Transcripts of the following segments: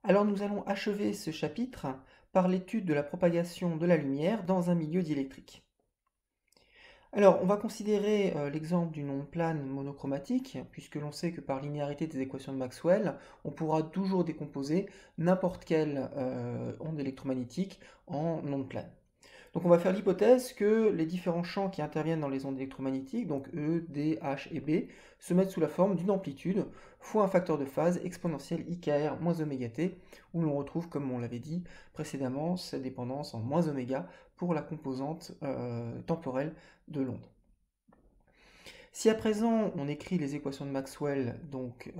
Alors nous allons achever ce chapitre par l'étude de la propagation de la lumière dans un milieu diélectrique. Alors on va considérer l'exemple d'une onde plane monochromatique, puisque l'on sait que par linéarité des équations de Maxwell, on pourra toujours décomposer n'importe quelle onde électromagnétique en onde plane. Donc on va faire l'hypothèse que les différents champs qui interviennent dans les ondes électromagnétiques, donc E, D, H et B, se mettent sous la forme d'une amplitude fois un facteur de phase exponentielle IKR moins oméga t, où l'on retrouve, comme on l'avait dit précédemment, cette dépendance en moins oméga pour la composante temporelle de l'onde. Si à présent on écrit les équations de Maxwell donc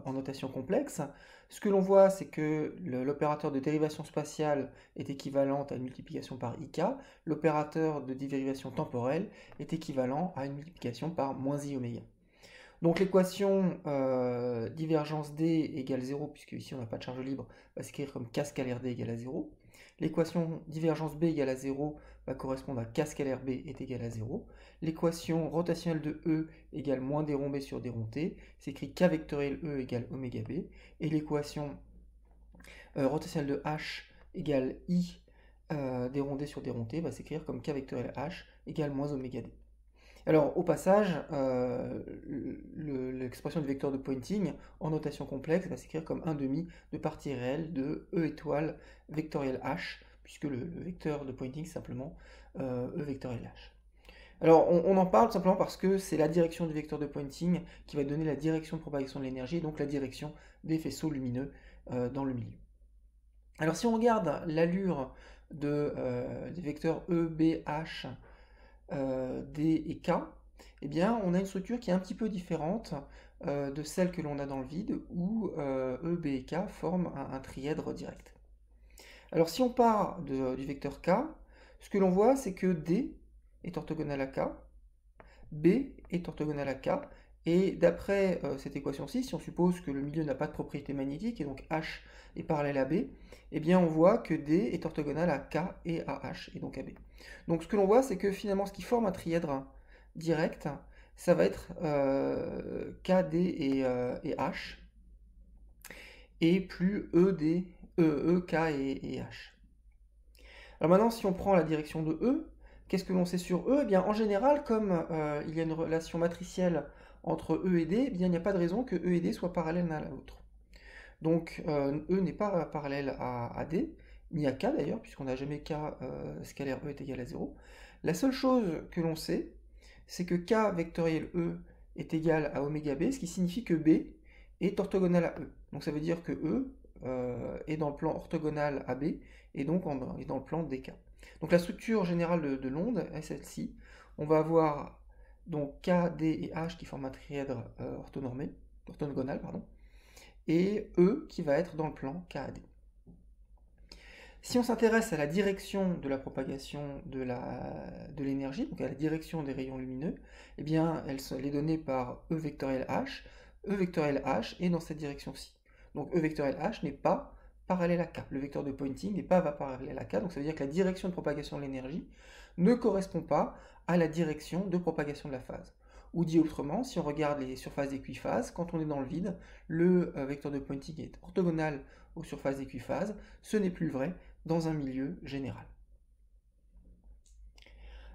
en notation complexe, ce que l'on voit c'est que l'opérateur de dérivation spatiale est équivalent à une multiplication par IK, l'opérateur de dérivation temporelle est équivalent à une multiplication par moins I oméga. Donc l'équation divergence D égale 0, puisque ici on n'a pas de charge libre, va s'écrire comme K scalaire D égale à 0. L'équation divergence B égale à 0 va correspondre à K scalaire B est égal à 0. L'équation rotationnelle de E égale moins d rond B sur d rond T s'écrit K vectoriel E égale oméga B. Et l'équation rotationnelle de H égale I d rond D sur d rond T va s'écrire comme K vectoriel H égale moins oméga D. Alors, au passage, l'expression du vecteur de Poynting en notation complexe va s'écrire comme 1 demi de partie réelle de E étoile vectoriel H, puisque le vecteur de Poynting c'est simplement E vectoriel H. Alors, on en parle simplement parce que c'est la direction du vecteur de Poynting qui va donner la direction de propagation de l'énergie, donc la direction des faisceaux lumineux dans le milieu. Alors, si on regarde l'allure des vecteurs E, B, H, D et K, eh bien, on a une structure qui est un petit peu différente de celle que l'on a dans le vide, où E, B et K forment un trièdre direct. Alors, si on part du vecteur K, ce que l'on voit, c'est que D est orthogonal à K, B est orthogonal à K, et d'après cette équation-ci, si on suppose que le milieu n'a pas de propriété magnétique, et donc H est parallèle à B, eh bien on voit que D est orthogonal à K et à H, et donc à B. Donc ce que l'on voit, c'est que finalement ce qui forme un trièdre direct, ça va être KD et H, et plus ED, K et H. Alors maintenant, si on prend la direction de E, qu'est-ce que l'on sait sur E? Eh bien, en général, comme il y a une relation matricielle entre E et D, eh bien, il n'y a pas de raison que E et D soient parallèles l'un à l'autre. Donc, E n'est pas parallèle à D, ni à K d'ailleurs, puisqu'on n'a jamais K scalaire E est égal à 0. La seule chose que l'on sait, c'est que K vectoriel E est égal à oméga B, ce qui signifie que B est orthogonal à E. Donc ça veut dire que E est dans le plan orthogonal à B, et donc est dans le plan dk. Donc la structure générale de l'onde est celle-ci. On va avoir donc K, D et H qui forment un trièdre orthogonal, et E qui va être dans le plan KAD. Si on s'intéresse à la direction de la propagation de l'énergie, donc à la direction des rayons lumineux, eh bien elle est donnée par E vectoriel H. E vectoriel H est dans cette direction-ci. Donc E vectoriel H n'est pas parallèle à K. Le vecteur de Poynting n'est pas parallèle à K, donc ça veut dire que la direction de propagation de l'énergie ne correspond pas à la direction de propagation de la phase. Ou dit autrement, si on regarde les surfaces d'équiphases, quand on est dans le vide, le vecteur de Poynting est orthogonal aux surfaces d'équiphases. Ce n'est plus vrai dans un milieu général.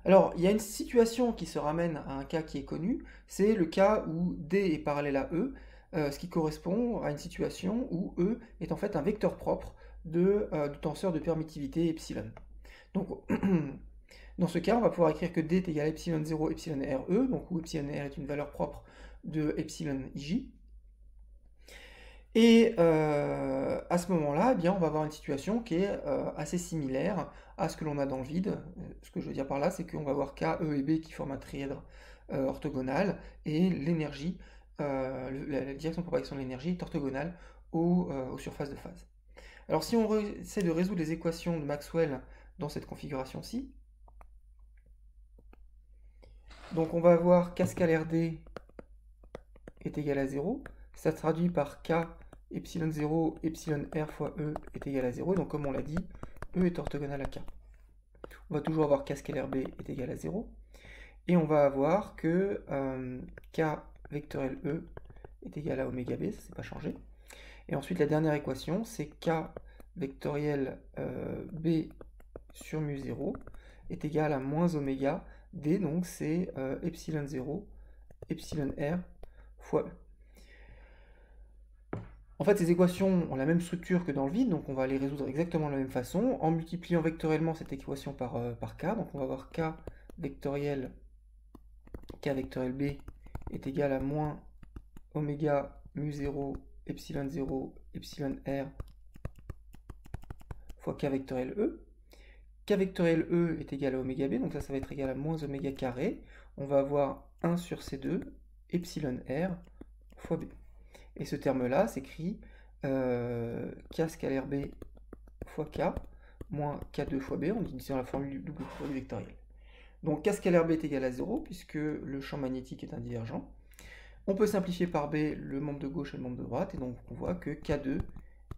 Alors, il y a une situation qui se ramène à un cas qui est connu, c'est le cas où D est parallèle à E, ce qui correspond à une situation où E est en fait un vecteur propre du tenseur de permittivité epsilon. Donc, dans ce cas, on va pouvoir écrire que D est égal à epsilon 0, epsilon RE, donc où epsilon R est une valeur propre de epsilon IJ. Et à ce moment-là, eh bien, on va avoir une situation qui est assez similaire à ce que l'on a dans le vide. Ce que je veux dire par là, c'est qu'on va avoir K, E et B qui forment un trièdre orthogonal, et l'énergie, la direction de propagation de l'énergie est orthogonale aux surfaces de phase. Alors si on essaie de résoudre les équations de Maxwell dans cette configuration-ci, donc on va avoir K scalaire D est égal à 0, ça se traduit par K epsilon 0, epsilon R fois E est égal à 0, donc comme on l'a dit, E est orthogonal à K. On va toujours avoir K scalaire B est égal à 0, et on va avoir que K vectoriel E est égal à oméga B, ça ne s'est pas changé, Et ensuite, la dernière équation, c'est k vectoriel b sur mu0 est égal à moins oméga d, donc c'est epsilon 0, epsilon r fois e. En fait, ces équations ont la même structure que dans le vide, donc on va les résoudre exactement de la même façon, en multipliant vectoriellement cette équation par k. Donc on va avoir k vectoriel b est égal à moins oméga mu0 epsilon 0 epsilon r fois k vectoriel e. K vectoriel e est égal à oméga b, donc ça va être égal à moins oméga carré. On va avoir 1 sur C2 epsilon r fois b. Et ce terme-là s'écrit k scalaire b fois k moins k2 fois b, en utilisant la formule du double produit vectoriel. Donc k scalaire b est égal à 0, puisque le champ magnétique est indivergent. On peut simplifier par b le membre de gauche et le membre de droite, et donc on voit que k2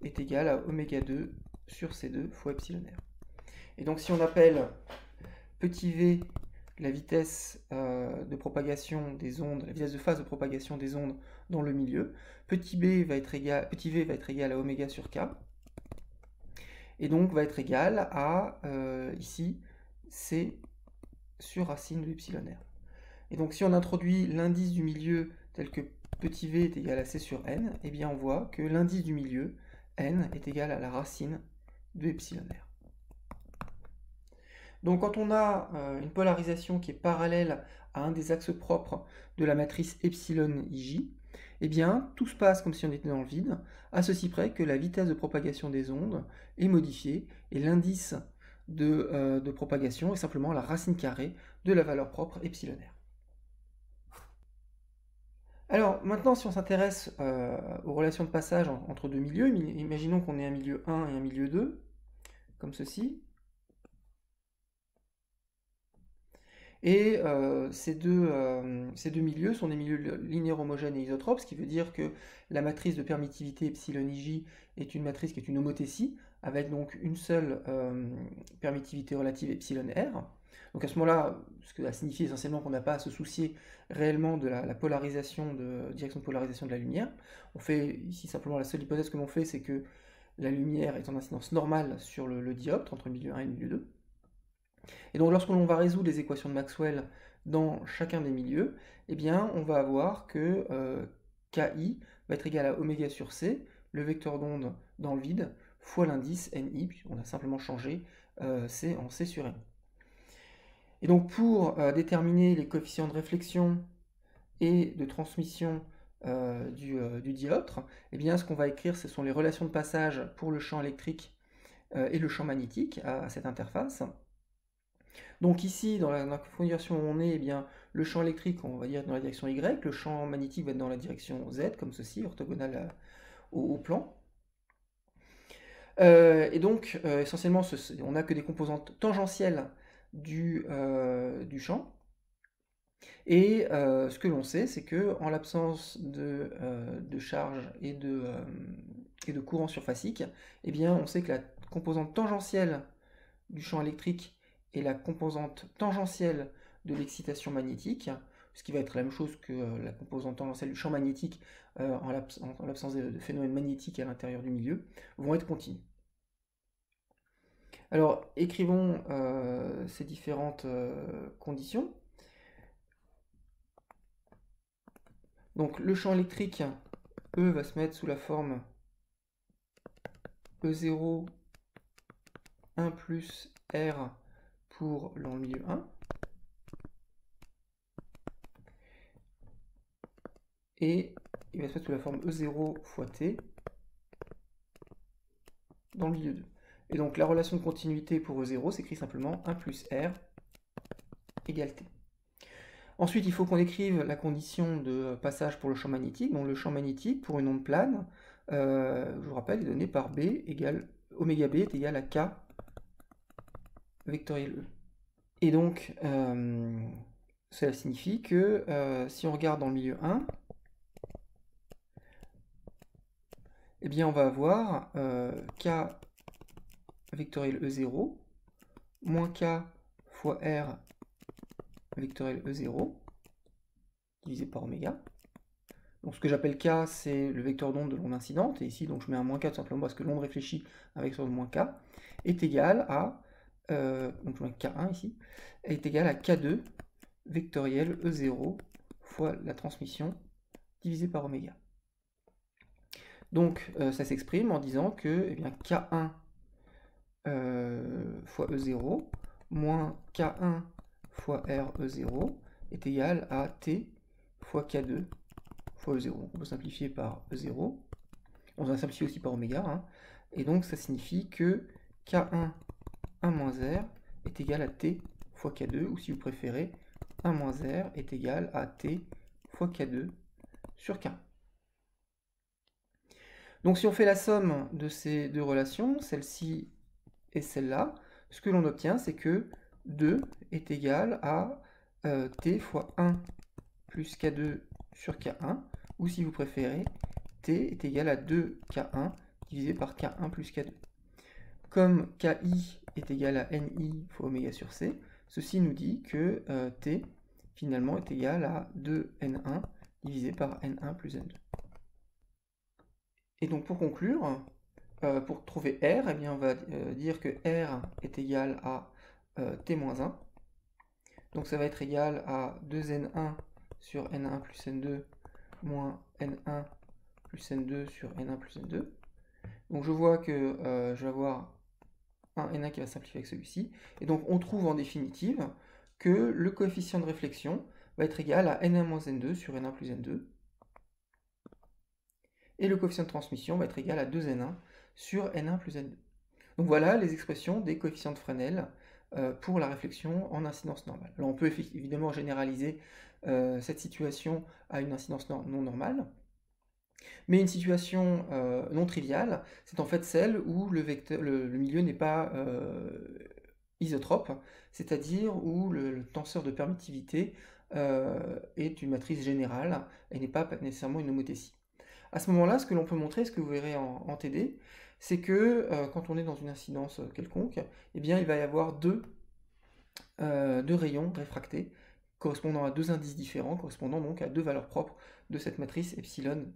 est égal à oméga 2 sur c2 fois epsilon r. Et donc si on appelle petit v la vitesse de propagation des ondes, la vitesse de phase de propagation des ondes dans le milieu, petit v va être égal à oméga sur k, et donc va être égal à, ici, c sur racine de epsilon r. Et donc si on introduit l'indice du milieu tel que petit v est égal à c sur n, eh bien on voit que l'indice du milieu, n, est égal à la racine de epsilon r. Donc quand on a une polarisation qui est parallèle à un des axes propres de la matrice epsilon ij, eh bien tout se passe comme si on était dans le vide, à ceci près que la vitesse de propagation des ondes est modifiée, et l'indice de propagation est simplement la racine carrée de la valeur propre epsilon r. Alors maintenant, si on s'intéresse aux relations de passage entre deux milieux, imaginons qu'on ait un milieu 1 et un milieu 2, comme ceci. Et ces deux milieux sont des milieux linéaires homogènes et isotropes, ce qui veut dire que la matrice de permittivité epsilon ij est une matrice qui est une homothétie, avec donc une seule permittivité relative epsilon r. Donc à ce moment-là, ce que ça signifie essentiellement qu'on n'a pas à se soucier réellement de la polarisation, direction de polarisation de la lumière. On fait ici simplement la seule hypothèse que l'on fait, c'est que la lumière est en incidence normale sur le dioptre, entre milieu 1 et milieu 2. Et donc lorsque l'on va résoudre les équations de Maxwell dans chacun des milieux, eh bien on va avoir que KI va être égal à oméga sur C, le vecteur d'onde dans le vide, fois l'indice NI, puisqu'on a simplement changé C en C sur N. Et donc pour déterminer les coefficients de réflexion et de transmission du dioptre, eh bien ce qu'on va écrire, ce sont les relations de passage pour le champ électrique et le champ magnétique à cette interface. Donc ici, dans la configuration où on est, eh bien, le champ électrique, on va dire dans la direction Y, le champ magnétique va être dans la direction Z, comme ceci, orthogonal au plan. Et donc, essentiellement, on n'a que des composantes tangentielles du champ. Et ce que l'on sait, c'est que en l'absence de charge et de courant surfacique, eh bien, on sait que la composante tangentielle du champ électrique et la composante tangentielle de l'excitation magnétique, ce qui va être la même chose que la composante tangentielle du champ magnétique en l'absence de phénomènes magnétiques à l'intérieur du milieu, vont être continues. Alors, écrivons ces différentes conditions. Donc, le champ électrique, E, va se mettre sous la forme E0, 1 plus R pour le milieu 1. Et il va se mettre sous la forme E0 fois T dans le milieu 2. Et donc la relation de continuité pour E0 s'écrit simplement 1 plus R égale T. Ensuite, il faut qu'on écrive la condition de passage pour le champ magnétique. Donc le champ magnétique pour une onde plane, je vous rappelle, est donné par B égale oméga B est égal à K vectoriel E. Et donc cela signifie que si on regarde dans le milieu 1, eh bien on va avoir K vectoriel E0 moins K fois R vectoriel E0 divisé par oméga. Donc ce que j'appelle K, c'est le vecteur d'onde de l'onde incidente, et ici donc je mets un moins K tout simplement parce que l'onde réfléchie avec son moins K, est égal à, donc je mets K1 ici, est égal à K2 vectoriel E0 fois la transmission divisé par oméga. Donc ça s'exprime en disant que eh bien, K1 fois E0 moins K1 fois R E0 est égal à T fois K2 fois E0. On peut simplifier par E0. On va simplifier aussi par oméga. Hein. Et donc ça signifie que K1 1 moins R est égal à T fois K2, ou si vous préférez, 1 moins R est égal à T fois K2 sur K1. Donc si on fait la somme de ces deux relations, celle-ci et celle-là, ce que l'on obtient, c'est que 2 est égal à T fois 1 plus K2 sur K1, ou si vous préférez, T est égal à 2K1 divisé par K1 plus K2. Comme KI est égal à NI fois oméga sur C, ceci nous dit que T finalement est égal à 2N1 divisé par N1 plus N2. Et donc pour conclure, pour trouver R, eh bien on va dire que R est égal à T-1. Donc ça va être égal à 2N1 sur N1 plus N2 moins N1 plus N2 sur N1 plus N2. Donc je vois que je vais avoir un N1 qui va simplifier avec celui-ci. Et donc on trouve en définitive que le coefficient de réflexion va être égal à N1 moins N2 sur N1 plus N2. Et le coefficient de transmission va être égal à 2N1 sur N1 plus N2. Donc voilà les expressions des coefficients de Fresnel pour la réflexion en incidence normale. Alors on peut évidemment généraliser cette situation à une incidence non normale, mais une situation non triviale, c'est en fait celle où le milieu n'est pas isotrope, c'est-à-dire où le tenseur de permittivité est une matrice générale et n'est pas nécessairement une homothétie. À ce moment-là, ce que l'on peut montrer, ce que vous verrez en TD, c'est que quand on est dans une incidence quelconque, eh bien, il va y avoir deux rayons réfractés correspondant à deux indices différents, correspondant donc à deux valeurs propres de cette matrice epsilon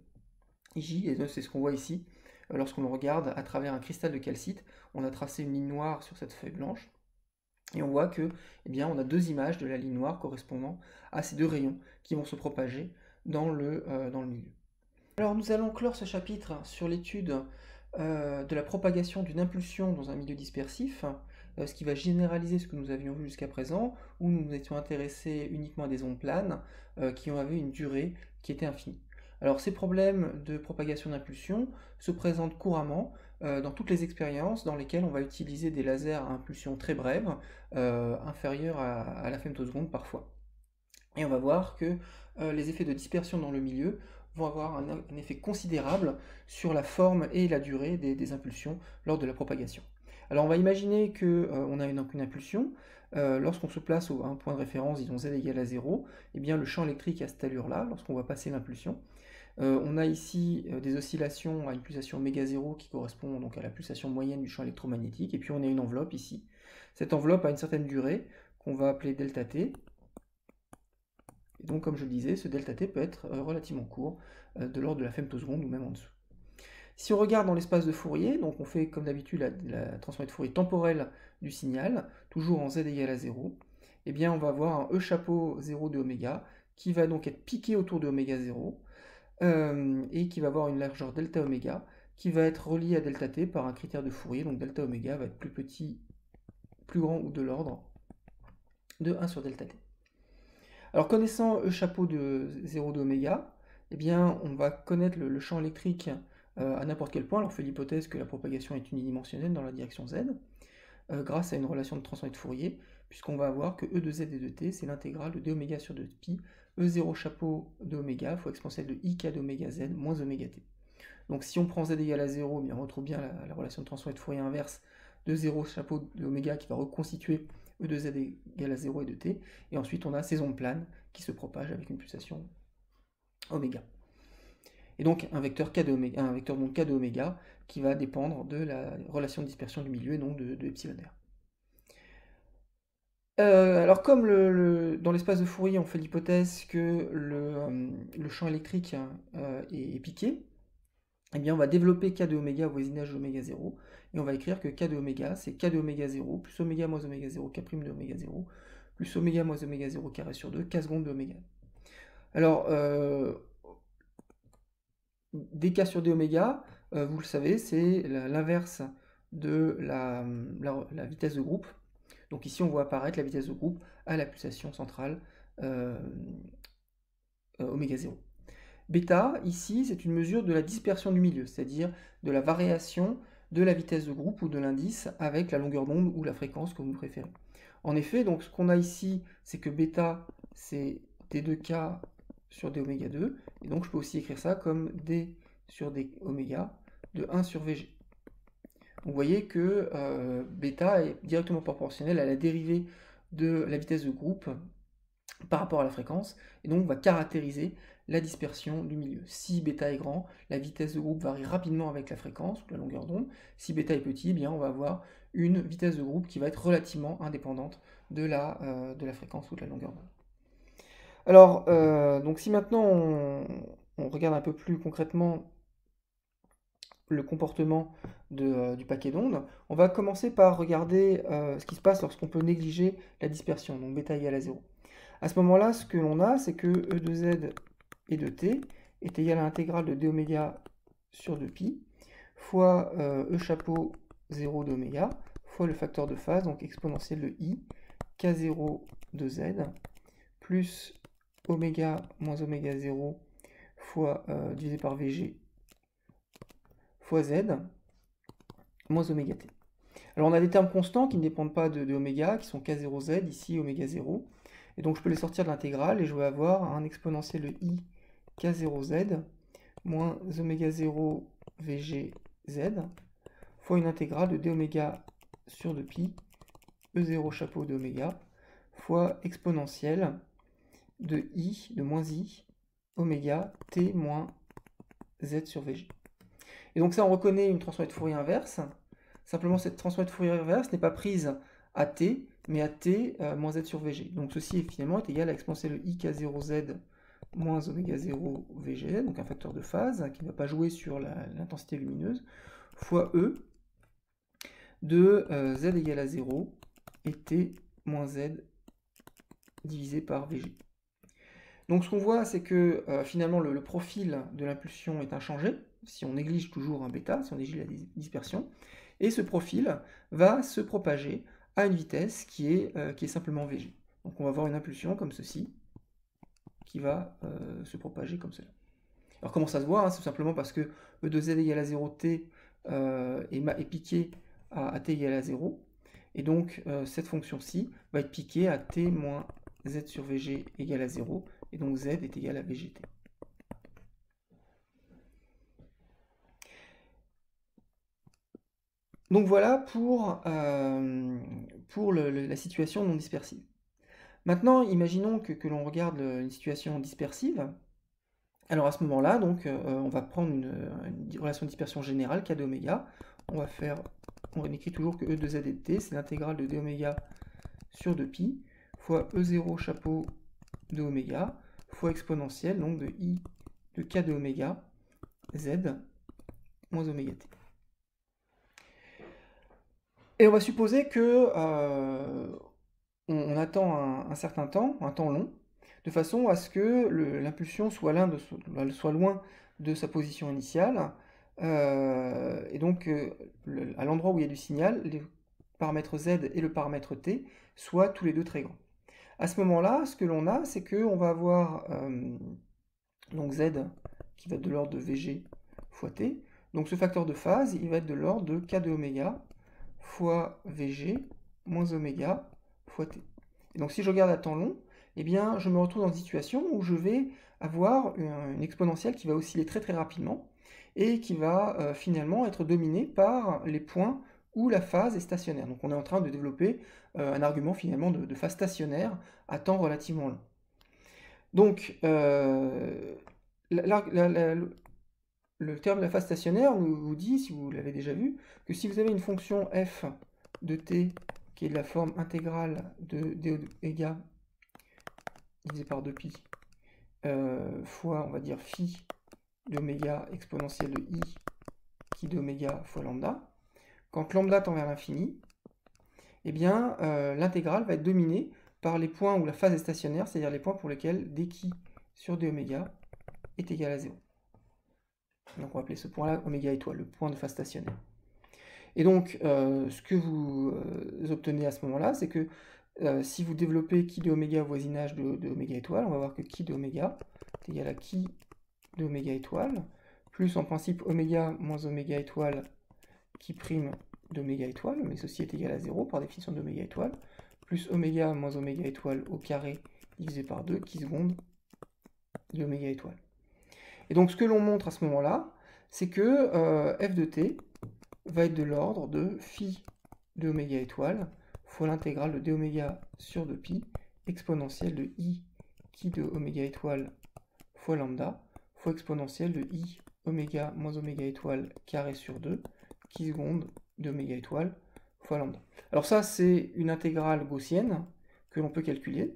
J, et c'est ce qu'on voit ici. Lorsqu'on regarde à travers un cristal de calcite, on a tracé une ligne noire sur cette feuille blanche, et on voit que, eh bien, on a deux images de la ligne noire correspondant à ces deux rayons qui vont se propager dans le milieu. Alors nous allons clore ce chapitre sur l'étude de la propagation d'une impulsion dans un milieu dispersif, ce qui va généraliser ce que nous avions vu jusqu'à présent, où nous nous étions intéressés uniquement à des ondes planes qui avaient une durée qui était infinie. Alors ces problèmes de propagation d'impulsion se présentent couramment dans toutes les expériences dans lesquelles on va utiliser des lasers à impulsion très brève, inférieure à la femtoseconde parfois. Et on va voir que les effets de dispersion dans le milieu vont avoir un effet considérable sur la forme et la durée des impulsions lors de la propagation. Alors on va imaginer qu'on a une impulsion, lorsqu'on se place à un point de référence, disons z égale à 0, eh bien le champ électrique à cette allure-là, lorsqu'on va passer l'impulsion. On a ici des oscillations à une pulsation oméga 0 qui correspond donc à la pulsation moyenne du champ électromagnétique, et puis on a une enveloppe ici. Cette enveloppe a une certaine durée qu'on va appeler delta t. Et donc, comme je le disais, ce delta t peut être relativement court, de l'ordre de la femtoseconde ou même en dessous. Si on regarde dans l'espace de Fourier, donc on fait comme d'habitude la transformée de Fourier temporelle du signal, toujours en z égale à 0, eh bien on va avoir un E chapeau 0 de oméga qui va donc être piqué autour de oméga 0 et qui va avoir une largeur delta oméga qui va être reliée à delta t par un critère de Fourier, donc delta oméga va être plus petit, plus grand ou de l'ordre de 1 sur delta t. Alors connaissant E chapeau de 0 d'oméga, eh bien on va connaître le champ électrique à n'importe quel point. Alors on fait l'hypothèse que la propagation est unidimensionnelle dans la direction z, grâce à une relation de transformée de Fourier, puisqu'on va avoir que E de z et de t, c'est l'intégrale de d oméga sur 2 pi, E0 chapeau d'oméga fois exponentielle de ik d'oméga z moins oméga t. Donc si on prend z égale à 0, on retrouve bien la relation de transformée de Fourier inverse de 0 chapeau d'oméga qui va reconstituer E de z égale à 0 et de t, et ensuite on a ces ondes planes qui se propagent avec une pulsation oméga. Et donc un vecteur k de oméga qui va dépendre de la relation de dispersion du milieu et non de epsilon r. Alors comme dans l'espace de Fourier, on fait l'hypothèse que le champ électrique est piqué, eh bien on va développer k de oméga au voisinage de oméga 0, et on va écrire que k de oméga, c'est k de oméga 0 plus oméga moins oméga 0, k' de oméga 0, plus oméga moins oméga 0 carré sur 2, k secondes de oméga. Alors, dk sur d oméga, vous le savez, c'est l'inverse de la vitesse de groupe. Donc ici, on voit apparaître la vitesse de groupe à la pulsation centrale oméga 0. Bêta, ici, c'est une mesure de la dispersion du milieu, c'est-à-dire de la variation de la vitesse de groupe ou de l'indice avec la longueur d'onde ou la fréquence que vous préférez. En effet, donc ce qu'on a ici, c'est que bêta, c'est d2k sur d oméga 2, et donc je peux aussi écrire ça comme d sur d oméga de 1 sur vg. Vous voyez que bêta est directement proportionnel à la dérivée de la vitesse de groupe par rapport à la fréquence, et donc va caractériser la dispersion du milieu. Si bêta est grand, la vitesse de groupe varie rapidement avec la fréquence, ou la longueur d'onde. Si bêta est petit, eh bien on va avoir une vitesse de groupe qui va être relativement indépendante de la fréquence ou de la longueur d'onde. Alors, donc si maintenant on regarde un peu plus concrètement le comportement du paquet d'ondes, on va commencer par regarder ce qui se passe lorsqu'on peut négliger la dispersion, donc bêta égale à 0. À ce moment-là, ce que l'on a, c'est que E de Z et de T est égal à l'intégrale de d oméga sur 2pi fois E chapeau 0 d'oméga fois le facteur de phase, donc exponentielle de I, K0 de Z, plus oméga moins oméga 0 fois divisé par Vg fois Z moins oméga T. Alors on a des termes constants qui ne dépendent pas de oméga, qui sont K0Z, ici oméga 0. Et donc je peux les sortir de l'intégrale et je vais avoir un exponentiel de I K0Z moins oméga 0 VGZ fois une intégrale de d oméga sur 2pi E0 chapeau de oméga fois exponentielle de I, de moins I, oméga T moins Z sur VG. Et donc ça, on reconnaît une transformée de Fourier inverse. Simplement, cette transformée de Fourier inverse n'est pas prise à t, mais à t moins z sur vg. Donc ceci finalement est égal à exponentielle de ik0z moins oméga 0 vg, donc un facteur de phase qui ne va pas jouer sur l'intensité lumineuse, fois e de z égale à 0 et t moins z divisé par vg. Donc ce qu'on voit, c'est que finalement le profil de l'impulsion est inchangé, si on néglige toujours un bêta, si on néglige la dispersion, et ce profil va se propager à une vitesse qui est simplement vg. Donc on va avoir une impulsion comme ceci, qui va se propager comme cela. Alors comment ça se voit, hein? C'est simplement parce que E de z égale à 0t est piqué à t égale à 0, et donc cette fonction-ci va être piquée à t moins z sur vg égale à 0, et donc z est égal à vgt. Donc voilà pour la situation non dispersive. Maintenant, imaginons que l'on regarde une situation dispersive. Alors à ce moment-là, donc, on va prendre une relation de dispersion générale, k de oméga. On écrit toujours que E de z et de t, c'est l'intégrale de d oméga sur 2pi, fois E0 chapeau de oméga, fois exponentielle, donc de I de k de oméga, z, moins oméga t. Et on va supposer que on attend un certain temps, un temps long, de façon à ce que l'impulsion soit loin de sa position initiale, et donc à l'endroit où il y a du signal, les paramètres z et le paramètre t soient tous les deux très grands. À ce moment-là, ce que l'on a, c'est qu'on va avoir donc z qui va être de l'ordre de vg fois t. Donc ce facteur de phase, il va être de l'ordre de k de oméga fois vg moins oméga fois t. Et donc si je regarde à temps long, eh bien je me retrouve dans une situation où je vais avoir une exponentielle qui va osciller très très rapidement et qui va finalement être dominée par les points où la phase est stationnaire. Donc on est en train de développer un argument finalement de phase stationnaire à temps relativement long. Donc le théorème de la phase stationnaire vous dit, si vous l'avez déjà vu, que si vous avez une fonction f de t qui est de la forme intégrale de d divisé par 2pi fois, on va dire, phi de oméga exponentielle de i qui de oméga fois lambda. Quand lambda tend vers l'infini, eh bien, l'intégrale va être dominée par les points où la phase est stationnaire, c'est-à-dire les points pour lesquels d qui sur d oméga est égal à 0. Donc on va appeler ce point-là oméga étoile, le point de phase stationnaire. Et donc, ce que vous obtenez à ce moment-là, c'est que si vous développez qui de oméga au voisinage de oméga étoile, on va voir que qui de oméga est égal à qui de oméga étoile, plus en principe oméga moins oméga étoile qui prime d'oméga étoile, mais ceci est égal à 0 par définition d'oméga étoile, plus oméga moins oméga étoile au carré divisé par 2 qui seconde de oméga étoile. Et donc ce que l'on montre à ce moment-là, c'est que f de t va être de l'ordre de phi de oméga étoile fois l'intégrale de d oméga sur 2pi exponentielle de i qui de oméga étoile fois lambda fois exponentielle de i oméga moins oméga étoile carré sur 2 qui seconde de oméga étoile fois lambda. Alors ça, c'est une intégrale gaussienne que l'on peut calculer.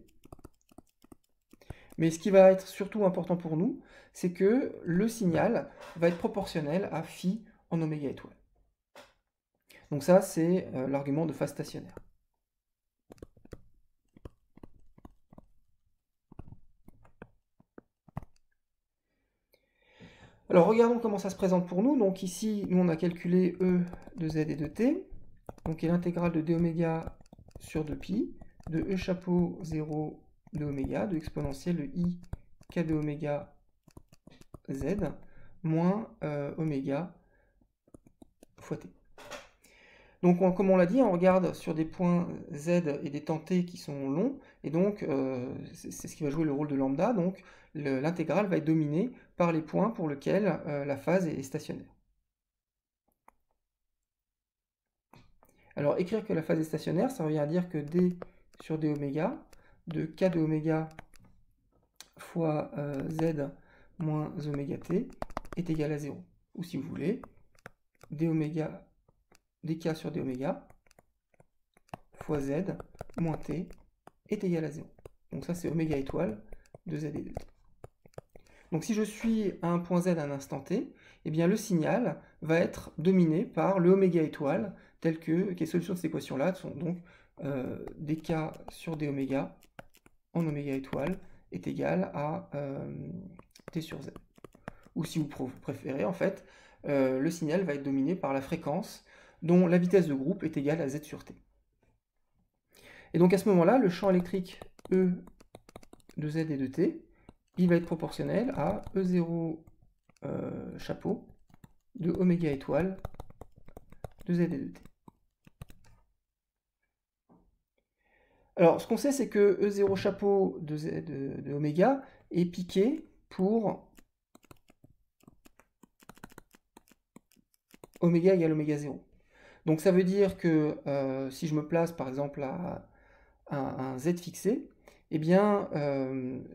Mais ce qui va être surtout important pour nous, c'est que le signal va être proportionnel à phi en oméga étoile. Donc ça, c'est l'argument de phase stationnaire. Alors regardons comment ça se présente pour nous. Donc ici, nous on a calculé E de Z et de T, donc qui est l'intégrale de d oméga sur 2pi, de E chapeau 0 de oméga, de exponentielle de i k de oméga Z, moins oméga fois t. Donc comme on l'a dit, on regarde sur des points Z et des temps t qui sont longs, et donc c'est ce qui va jouer le rôle de lambda, donc l'intégrale va être dominée par les points pour lesquels la phase est stationnaire. Alors écrire que la phase est stationnaire, ça revient à dire que d sur d oméga, de k de oméga fois z moins oméga t est égal à 0. Ou si vous voulez, d oméga, dk sur d oméga fois z moins t est égal à 0. Donc ça c'est oméga étoile de z et de t. Donc si je suis à un point z à un instant t, eh bien le signal va être dominé par le oméga étoile tel que les solutions de cette équation-là sont donc dk sur d oméga en oméga étoile est égal à t sur z. Ou si vous préférez, en fait, le signal va être dominé par la fréquence dont la vitesse de groupe est égale à z sur t. Et donc à ce moment-là, le champ électrique E de z et de t, il va être proportionnel à E0 chapeau de oméga étoile de z et de t. Alors, ce qu'on sait, c'est que E0 chapeau de oméga est piqué pour oméga égale oméga 0. Donc ça veut dire que si je me place par exemple à un z fixé, eh bien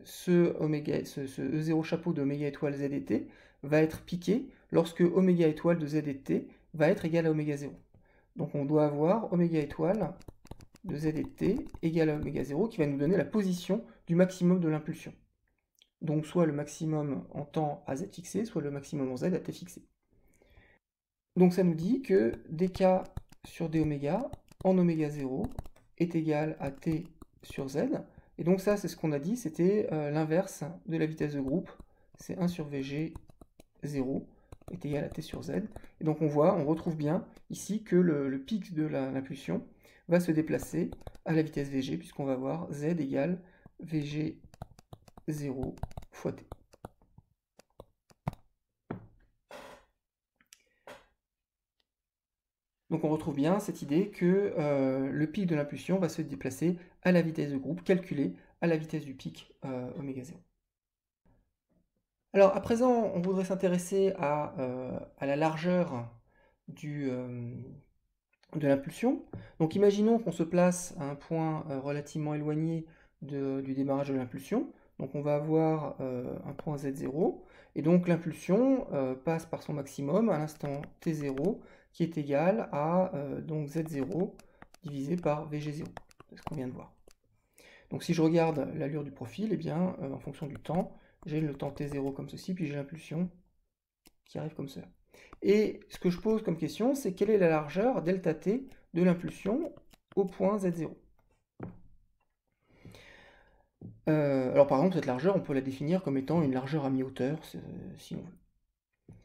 ce E0 chapeau de oméga étoile z et t va être piqué lorsque oméga étoile de z et t va être égal à oméga 0. Donc on doit avoir oméga étoile de z et de t égale à oméga 0 qui va nous donner la position du maximum de l'impulsion. Donc soit le maximum en temps à z fixé, soit le maximum en z à t fixé. Donc ça nous dit que dk sur d oméga en oméga 0 est égal à t sur z. Et donc ça, c'est ce qu'on a dit, c'était l'inverse de la vitesse de groupe. C'est 1 sur vg 0 est égal à t sur z. Et donc on retrouve bien ici que le pic de l'impulsion va se déplacer à la vitesse vg, puisqu'on va avoir z égale vg 0 fois t. Donc on retrouve bien cette idée que le pic de l'impulsion va se déplacer à la vitesse de groupe, calculée à la vitesse du pic oméga 0. Alors à présent, on voudrait s'intéresser à la largeur de l'impulsion. Donc imaginons qu'on se place à un point relativement éloigné du démarrage de l'impulsion. Donc on va avoir un point Z0, et donc l'impulsion passe par son maximum à l'instant T0, qui est égal à donc Z0 divisé par VG0, c'est ce qu'on vient de voir. Donc si je regarde l'allure du profil, eh bien, en fonction du temps, j'ai le temps t0 comme ceci, puis j'ai l'impulsion qui arrive comme cela. Et ce que je pose comme question, c'est quelle est la largeur delta t de l'impulsion au point z0. Alors par exemple, cette largeur, on peut la définir comme étant une largeur à mi-hauteur, si on veut.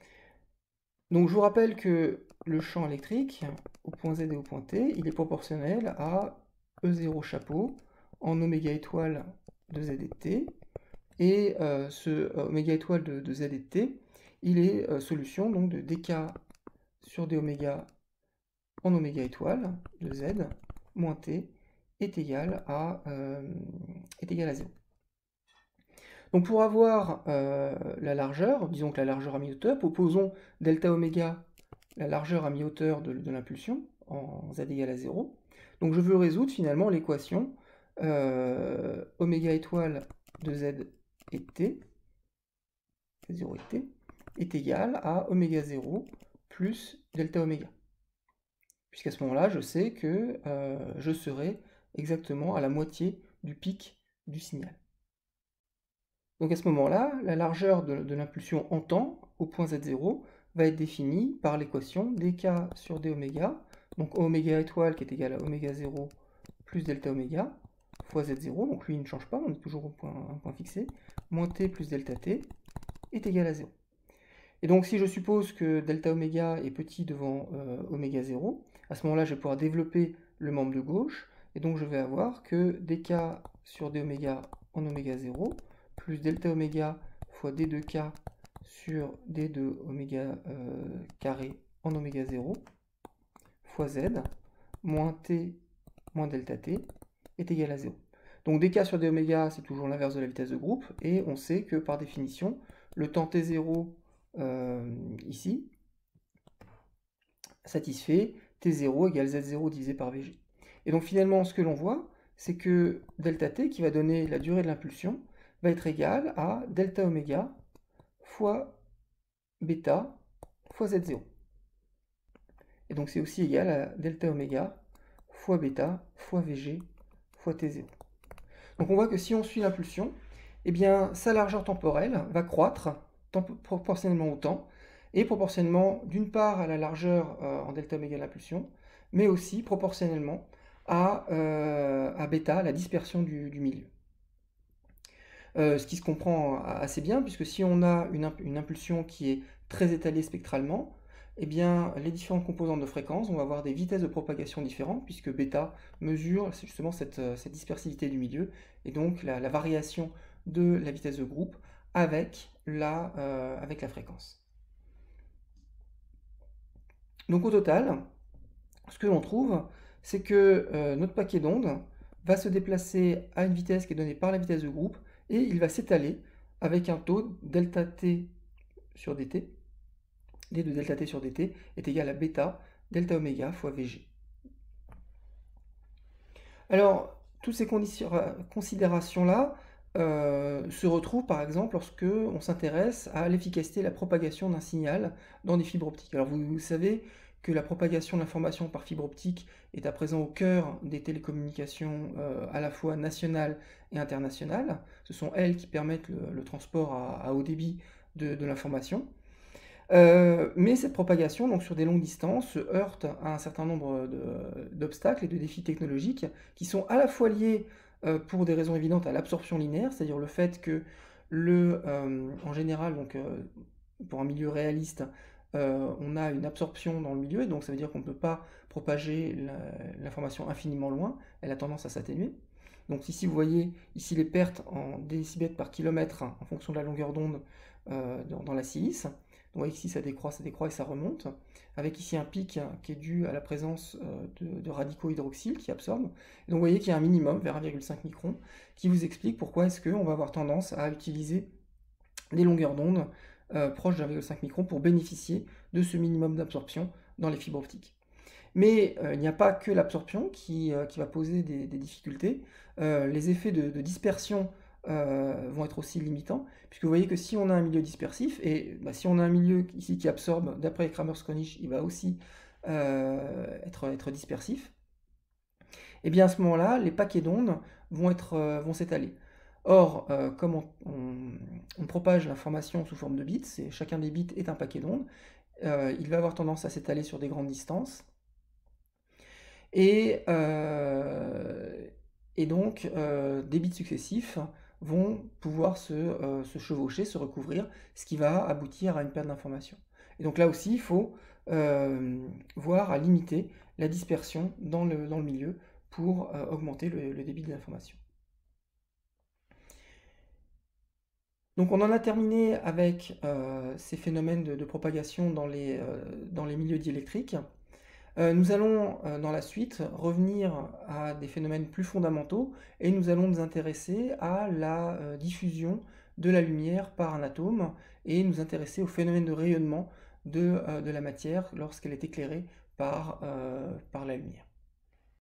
Donc je vous rappelle que le champ électrique, au point Z et au point T, il est proportionnel à E0 chapeau en oméga étoile de Z et de T. Et ce oméga étoile de Z et de T, il est solution donc de dk sur d oméga en oméga étoile de Z moins T est égal à 0. Donc pour avoir la largeur, disons que la largeur à mi-hauteur, proposons delta oméga, la largeur à mi-hauteur de l'impulsion, en z égale à 0. Donc je veux résoudre finalement l'équation oméga étoile de z et t, 0 et t, est égal à oméga 0 plus delta oméga. Puisqu'à ce moment-là, je sais que je serai exactement à la moitié du pic du signal. Donc à ce moment-là, la largeur de l'impulsion en temps, au point z0, va être définie par l'équation dk sur d oméga, donc oméga étoile qui est égal à oméga 0 plus delta oméga, fois z0, donc lui il ne change pas, on est toujours au un point fixé, moins t plus delta t est égal à 0. Et donc si je suppose que delta oméga est petit devant oméga 0, à ce moment-là je vais pouvoir développer le membre de gauche, et donc je vais avoir que dk sur d oméga en oméga 0, plus delta oméga fois d2k sur d2 oméga carré en oméga 0, fois z, moins t moins delta t est égal à 0. Donc dk sur d oméga, c'est toujours l'inverse de la vitesse de groupe, et on sait que par définition, le temps t0 ici satisfait t0 égale z0 divisé par vg. Et donc finalement, ce que l'on voit, c'est que delta t, qui va donner la durée de l'impulsion, va être égal à delta oméga fois bêta fois z0. Et donc c'est aussi égal à delta oméga fois bêta fois vg fois t0. Donc on voit que si on suit l'impulsion, eh bien sa largeur temporelle va croître proportionnellement au temps, et proportionnellement d'une part à la largeur en delta oméga de l'impulsion, mais aussi proportionnellement à bêta, la dispersion du milieu. Ce qui se comprend assez bien, puisque si on a une impulsion qui est très étalée spectralement, eh bien, les différentes composantes de fréquence vont avoir des vitesses de propagation différentes, puisque bêta mesure justement cette dispersivité du milieu, et donc la variation de la vitesse de groupe avec la fréquence. Donc au total, ce que l'on trouve, c'est que notre paquet d'ondes va se déplacer à une vitesse qui est donnée par la vitesse de groupe, et il va s'étaler avec un taux delta t sur dt, d de delta t sur dt est égal à bêta delta oméga fois vg. Alors, toutes ces considérations-là se retrouvent par exemple lorsque on s'intéresse à l'efficacité et la propagation d'un signal dans des fibres optiques. Alors vous savez que la propagation de l'information par fibre optique est à présent au cœur des télécommunications à la fois nationales et internationales. Ce sont elles qui permettent le transport à haut débit de l'information. Mais cette propagation, donc sur des longues distances, se heurte à un certain nombre d'obstacles et de défis technologiques qui sont à la fois liés pour des raisons évidentes à l'absorption linéaire, c'est-à-dire le fait que en général, donc, pour un milieu réaliste, on a une absorption dans le milieu, et donc ça veut dire qu'on ne peut pas propager l'information infiniment loin, elle a tendance à s'atténuer. Donc ici, vous voyez ici les pertes en décibels par kilomètre en fonction de la longueur d'onde dans la silice. Donc, vous voyez ici ça décroît et ça remonte, avec ici un pic qui est dû à la présence de radicaux hydroxyles qui absorbent. Et donc vous voyez qu'il y a un minimum vers 1,5 micron qui vous explique pourquoi est-ce qu'on va avoir tendance à utiliser des longueurs d'onde proches de 1,5 micron pour bénéficier de ce minimum d'absorption dans les fibres optiques. Mais il n'y a pas que l'absorption qui va poser des difficultés. Les effets de dispersion vont être aussi limitants, puisque vous voyez que si on a un milieu dispersif, et si on a un milieu ici qui absorbe, d'après Kramers-Kronich, il va aussi être dispersif. et bien à ce moment-là, les paquets d'ondes vont s'étaler. Or, comme on propage l'information sous forme de bits, et chacun des bits est un paquet d'ondes, il va avoir tendance à s'étaler sur des grandes distances. Et, euh, et donc, des bits successifs vont pouvoir se chevaucher, se recouvrir, ce qui va aboutir à une perte d'information. Et donc là aussi, il faut voir à limiter la dispersion dans le milieu pour augmenter le débit de l'information. Donc on en a terminé avec ces phénomènes de propagation dans les milieux diélectriques. Nous allons dans la suite revenir à des phénomènes plus fondamentaux et nous allons nous intéresser à la diffusion de la lumière par un atome et nous intéresser au phénomène de rayonnement de la matière lorsqu'elle est éclairée par la lumière.